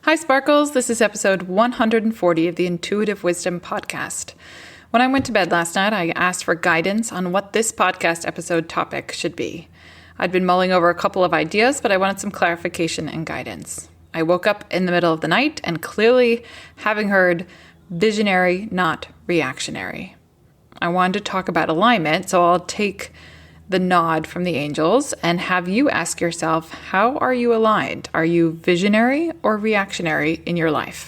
Hi, Sparkles. This is episode 140 of the Intuitive Wisdom podcast. When I went to bed last night, I asked for guidance on what this podcast episode topic should be. I'd been mulling over a couple of ideas, but I wanted some clarification and guidance. I woke up in the middle of the night and clearly having heard visionary, not reactionary. I wanted to talk about alignment, so I'll take the nod from the angels and have you ask yourself, how are you aligned? Are you visionary or reactionary in your life?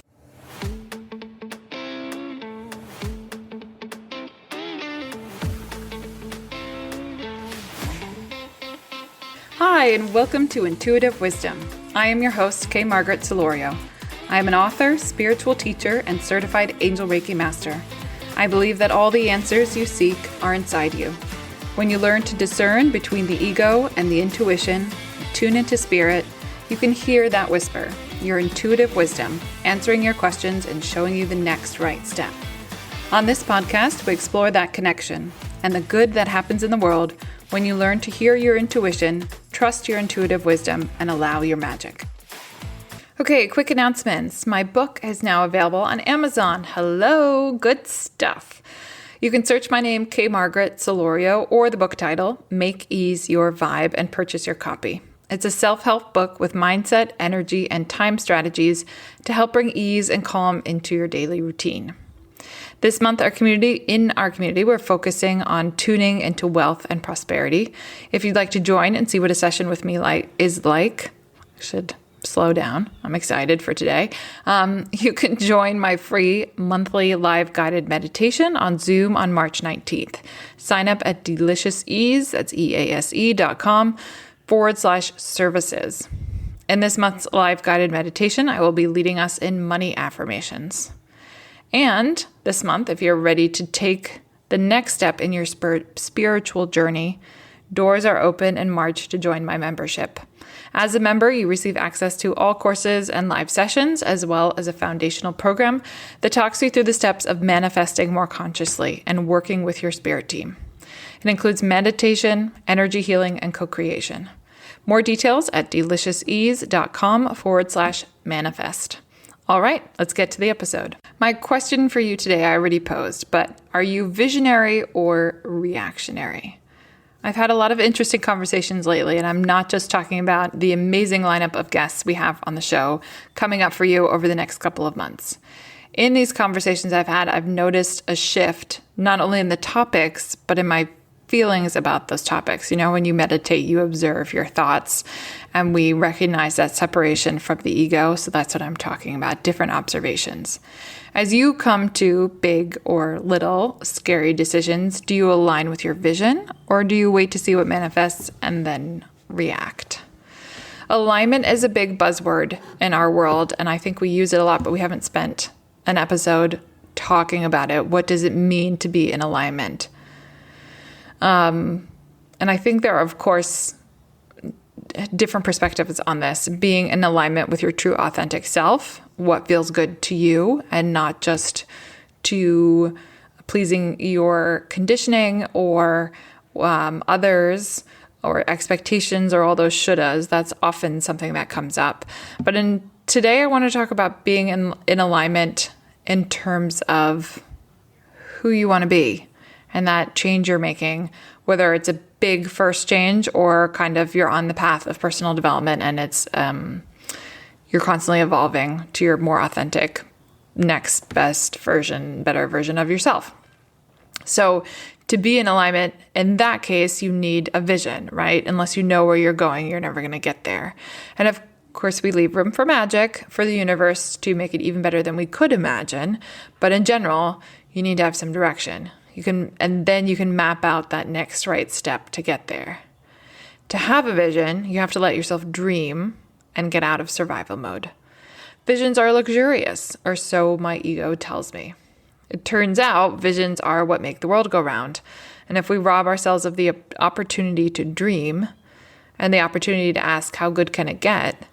Hi, and welcome to Intuitive Wisdom. I am your host, Kay Margaret Solorio. I am an author, spiritual teacher, and certified angel Reiki master. I believe that all the answers you seek are inside you. When you learn to discern between the ego and the intuition, tune into spirit, you can hear that whisper, your intuitive wisdom, answering your questions and showing you the next right step. On this podcast, we explore that connection and the good that happens in the world when you learn to hear your intuition, trust your intuitive wisdom, and allow your magic. Okay, quick announcements. My book is now available on Amazon. Hello, good stuff. You can search my name, Kay Margaret Solorio, or the book title, Make Ease Your Vibe, and purchase your copy. It's a self-help book with mindset, energy, and time strategies to help bring ease and calm into your daily routine. This month, in our community, we're focusing on tuning into wealth and prosperity. If you'd like to join and see what a session with me is like, I should slow down. I'm excited for today. You can join my free monthly live guided meditation on Zoom on March 19th. Sign up at deliciousEase, that's EASE.com/services. In this month's live guided meditation, I will be leading us in money affirmations. And this month, if you're ready to take the next step in your spiritual journey, doors are open in March to join my membership. As a member, you receive access to all courses and live sessions, as well as a foundational program that talks you through the steps of manifesting more consciously and working with your spirit team. It includes meditation, energy healing, and co-creation. More details at deliciousEase.com/manifest. All right, let's get to the episode. My question for you today I already posed, but are you visionary or reactionary? I've had a lot of interesting conversations lately, and I'm not just talking about the amazing lineup of guests we have on the show coming up for you over the next couple of months. In these conversations I've noticed a shift, not only in the topics, but in my feelings about those topics. You know, when you meditate, you observe your thoughts, and we recognize that separation from the ego. So that's what I'm talking about, different observations. As you come to big or little scary decisions, do you align with your vision, or do you wait to see what manifests and then react? Alignment is a big buzzword in our world, and I think we use it a lot, but we haven't spent an episode talking about it. What does it mean to be in alignment? And I think there are, of course, different perspectives on this. Being in alignment with your true authentic self, what feels good to you, and not just to pleasing your conditioning or others or expectations or all those shouldas. That's often something that comes up. But today I want to talk about being in alignment in terms of who you want to be and that change you're making, whether it's a big first change or kind of you're on the path of personal development and it's you're constantly evolving to your more authentic, next best version, better version of yourself. So to be in alignment, in that case, you need a vision, right? Unless you know where you're going, you're never going to get there. And of course, we leave room for magic, for the universe to make it even better than we could imagine. But in general, you need to have some direction. And then you can map out that next right step to get there. To have a vision, you have to let yourself dream and get out of survival mode. Visions are luxurious, or so my ego tells me. It turns out visions are what make the world go round. And if we rob ourselves of the opportunity to dream and the opportunity to ask how good can it get,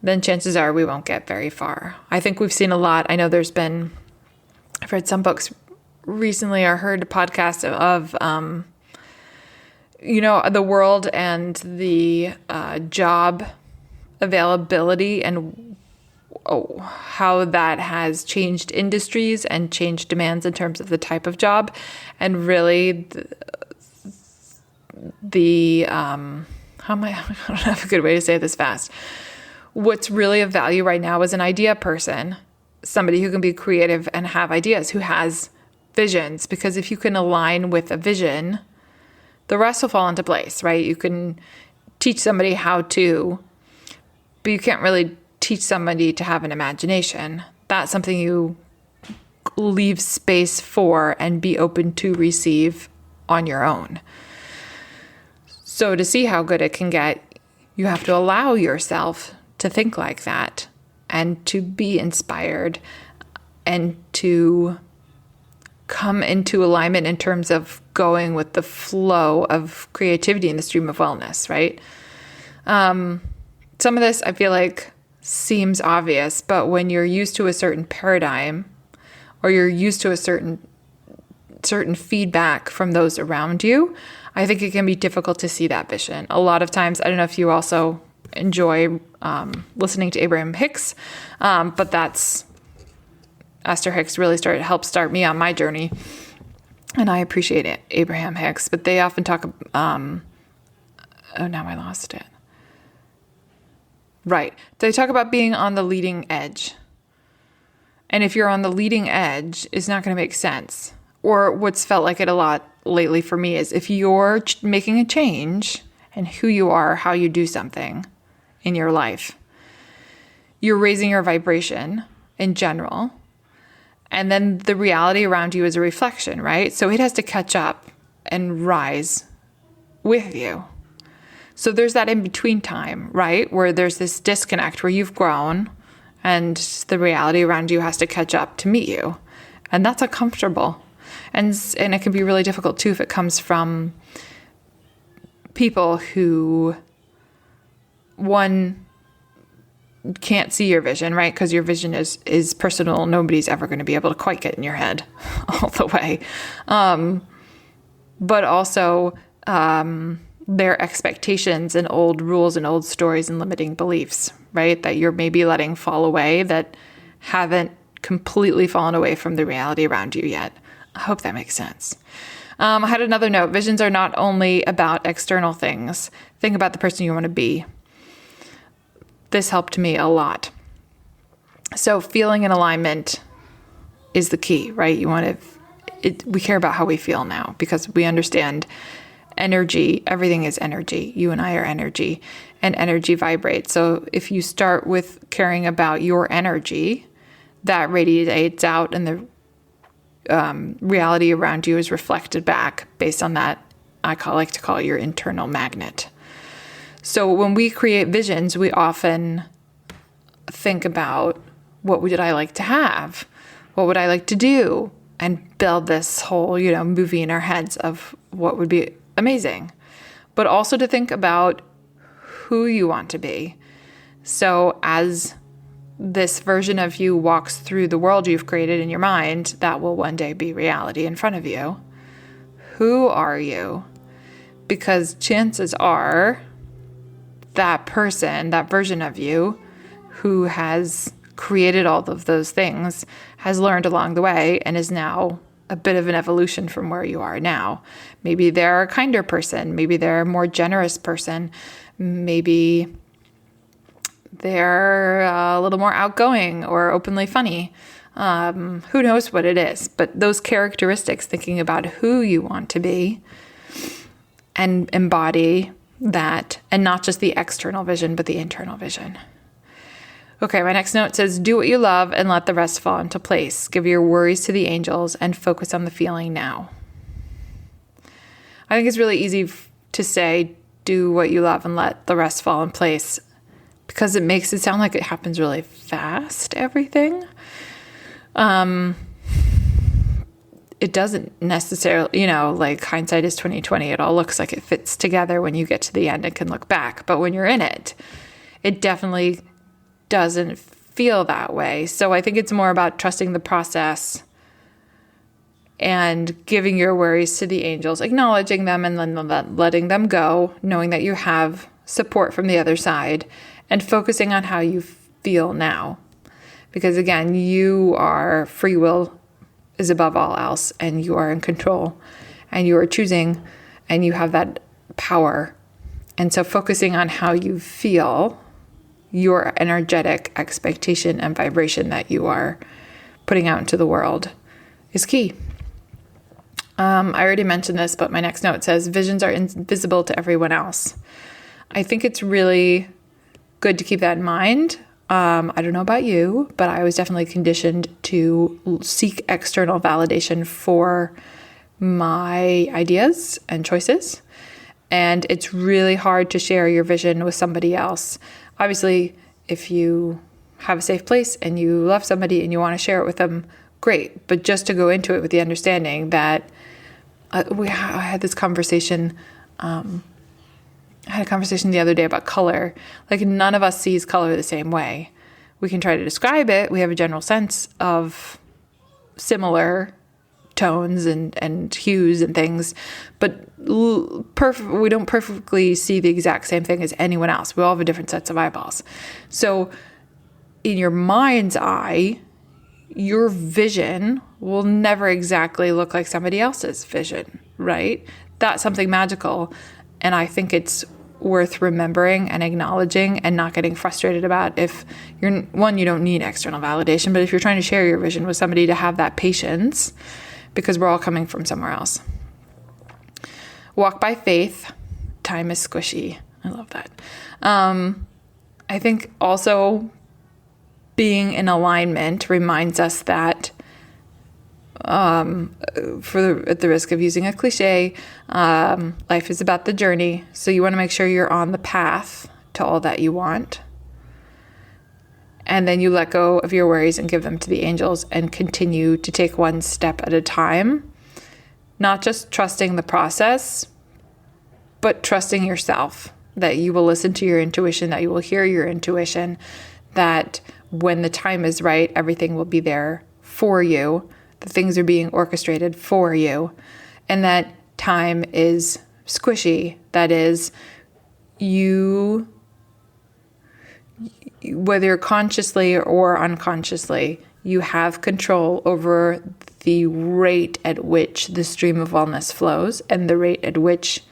then chances are we won't get very far. I think we've seen a lot. I know I've read some books recently, I heard a podcast of, the world and the job availability and how that has changed industries and changed demands in terms of the type of job, and really I don't have a good way to say this fast. What's really of value right now is an idea person, somebody who can be creative and have ideas, who has visions, because if you can align with a vision, the rest will fall into place, right? You can teach somebody how to, but you can't really teach somebody to have an imagination. That's something you leave space for and be open to receive on your own. So to see how good it can get, you have to allow yourself to think like that and to be inspired and to come into alignment in terms of going with the flow of creativity in the stream of wellness, right? Some of this I feel like seems obvious, but when you're used to a certain paradigm or you're used to a certain feedback from those around you, I think it can be difficult to see that vision. A lot of times, I don't know if you also enjoy listening to Abraham Hicks, but that's Esther Hicks really helped start me on my journey, and I appreciate it, Abraham Hicks. But they often talk. Now I lost it. Right, they talk about being on the leading edge, and if you're on the leading edge, it's not going to make sense. Or what's felt like it a lot lately for me is if you're making a change in who you are, how you do something in your life, you're raising your vibration in general. And then the reality around you is a reflection, right? So it has to catch up and rise with you. So there's that in-between time, right? Where there's this disconnect where you've grown and the reality around you has to catch up to meet you. And that's uncomfortable. And it can be really difficult too if it comes from people who, one, can't see your vision, right? Because your vision is personal. Nobody's ever going to be able to quite get in your head all the way. But also their expectations and old rules and old stories and limiting beliefs, right? That you're maybe letting fall away that haven't completely fallen away from the reality around you yet. I hope that makes sense. I had another note. Visions are not only about external things. Think about the person you want to be. This helped me a lot. So feeling in alignment is the key, right? We care about how we feel now because we understand energy. Everything is energy. You and I are energy, and energy vibrates. So if you start with caring about your energy, that radiates out, and the reality around you is reflected back based on that. I like to call it your internal magnet. So when we create visions, we often think about what would I like to have? What would I like to do? And build this whole, movie in our heads of what would be amazing. But also to think about who you want to be. So as this version of you walks through the world you've created in your mind, that will one day be reality in front of you. Who are you? Because chances are that person, that version of you who has created all of those things has learned along the way and is now a bit of an evolution from where you are now. Maybe they're a kinder person. Maybe they're a more generous person. Maybe they're a little more outgoing or openly funny. Who knows what it is? But those characteristics, thinking about who you want to be and embody that, and not just the external vision, but the internal vision. Okay, my next note says, do what you love and let the rest fall into place. Give your worries to the angels and focus on the feeling now. I think it's really easy to say, do what you love and let the rest fall in place, because it makes it sound like it happens really fast, everything. It doesn't necessarily, like hindsight is 20/20. It all looks like it fits together when you get to the end and can look back. But when you're in it, it definitely doesn't feel that way. So I think it's more about trusting the process and giving your worries to the angels, acknowledging them and then letting them go, knowing that you have support from the other side, and focusing on how you feel now. Because again, you are free will is above all else, and you are in control, and you are choosing, and you have that power. And so focusing on how you feel, your energetic expectation and vibration that you are putting out into the world is key. I already mentioned this, but my next note says visions are invisible to everyone else. I think it's really good to keep that in mind. I don't know about you, but I was definitely conditioned to seek external validation for my ideas and choices. And it's really hard to share your vision with somebody else. Obviously, if you have a safe place and you love somebody and you want to share it with them, great. But just to go into it with the understanding that I had this conversation. I had a conversation the other day about color. Like, none of us sees color the same way. We can try to describe it. We have a general sense of similar tones and hues and things, but we don't perfectly see the exact same thing as anyone else. We all have a different sets of eyeballs. So in your mind's eye, your vision will never exactly look like somebody else's vision, right? That's something magical. And I think it's worth remembering and acknowledging and not getting frustrated about. If you don't need external validation, but if you're trying to share your vision with somebody, to have that patience, because we're all coming from somewhere else. Walk by faith. Time is squishy. I love that. I think also being in alignment reminds us that, at the risk of using a cliche, life is about the journey. So you want to make sure you're on the path to all that you want. And then you let go of your worries and give them to the angels and continue to take one step at a time. Not just trusting the process, but trusting yourself, that you will listen to your intuition, that you will hear your intuition, that when the time is right, everything will be there for you. The things are being orchestrated for you. And that time is squishy. That is, you, whether consciously or unconsciously, you have control over the rate at which the stream of wellness flows and the rate at which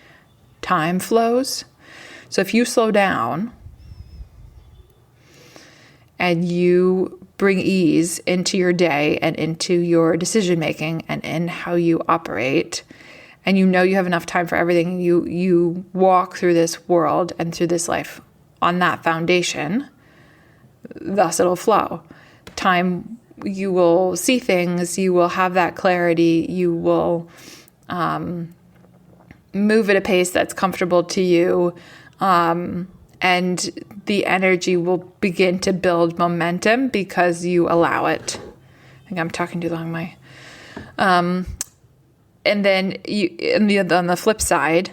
time flows. So if you slow down and you bring ease into your day and into your decision making and in how you operate, and you know you have enough time for everything, you walk through this world and through this life on that foundation, thus it'll flow. Time, you will see things, you will have that clarity, you will move at a pace that's comfortable to you, and the energy will begin to build momentum because you allow it. I think I'm talking too long, and then on the flip side,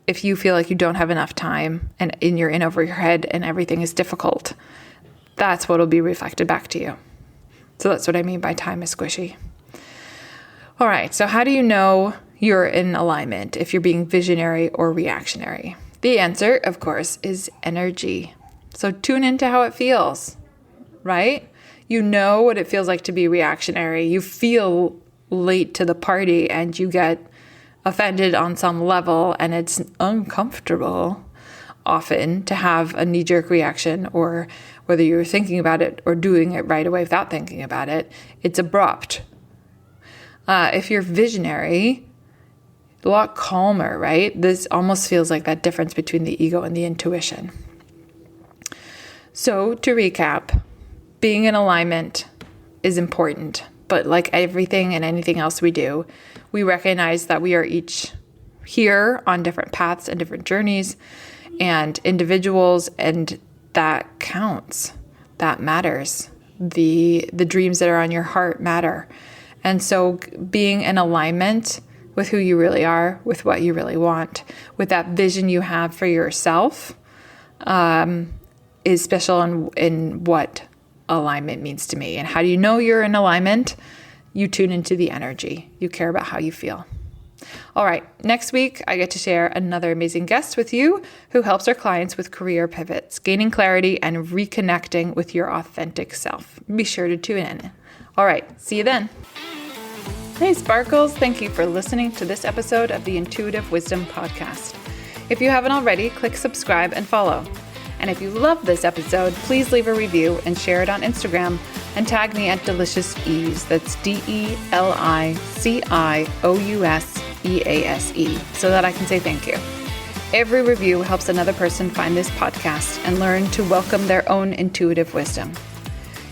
if you feel like you don't have enough time and you're in over your head and everything is difficult, that's what will be reflected back to you. So that's what I mean by time is squishy. All right, so how do you know you're in alignment, if you're being visionary or reactionary? The answer, of course, is energy. So tune into how it feels, right? You know what it feels like to be reactionary. You feel late to the party and you get offended on some level, and it's uncomfortable often to have a knee-jerk reaction, or whether you're thinking about it or doing it right away without thinking about it, it's abrupt. If you're visionary, a lot calmer, right? This almost feels like that difference between the ego and the intuition. So to recap, being in alignment is important, but like everything and anything else we do, we recognize that we are each here on different paths and different journeys and individuals, and that counts. That matters. The dreams that are on your heart matter. And so being in alignment with who you really are, with what you really want, with that vision you have for yourself, is special in what alignment means to me. And how do you know you're in alignment? You tune into the energy. You care about how you feel. All right, next week, I get to share another amazing guest with you who helps our clients with career pivots, gaining clarity, and reconnecting with your authentic self. Be sure to tune in. All right, see you then. Hey, Sparkles. Thank you for listening to this episode of the Intuitive Wisdom Podcast. If you haven't already, click subscribe and follow. And if you love this episode, please leave a review and share it on Instagram and tag me at Delicious Ease. That's DELICIOUSEASE, so that I can say thank you. Every review helps another person find this podcast and learn to welcome their own intuitive wisdom.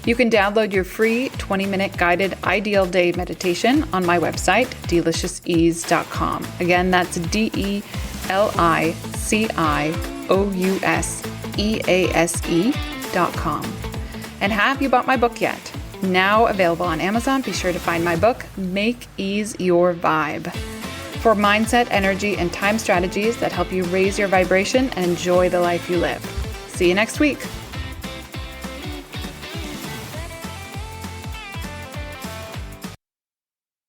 You can download your free 20-minute guided ideal day meditation on my website, deliciousEase.com. Again, that's DELICIOUSEASE.com. And have you bought my book yet? Now available on Amazon. Be sure to find my book, Make Ease Your Vibe, for mindset, energy, and time strategies that help you raise your vibration and enjoy the life you live. See you next week.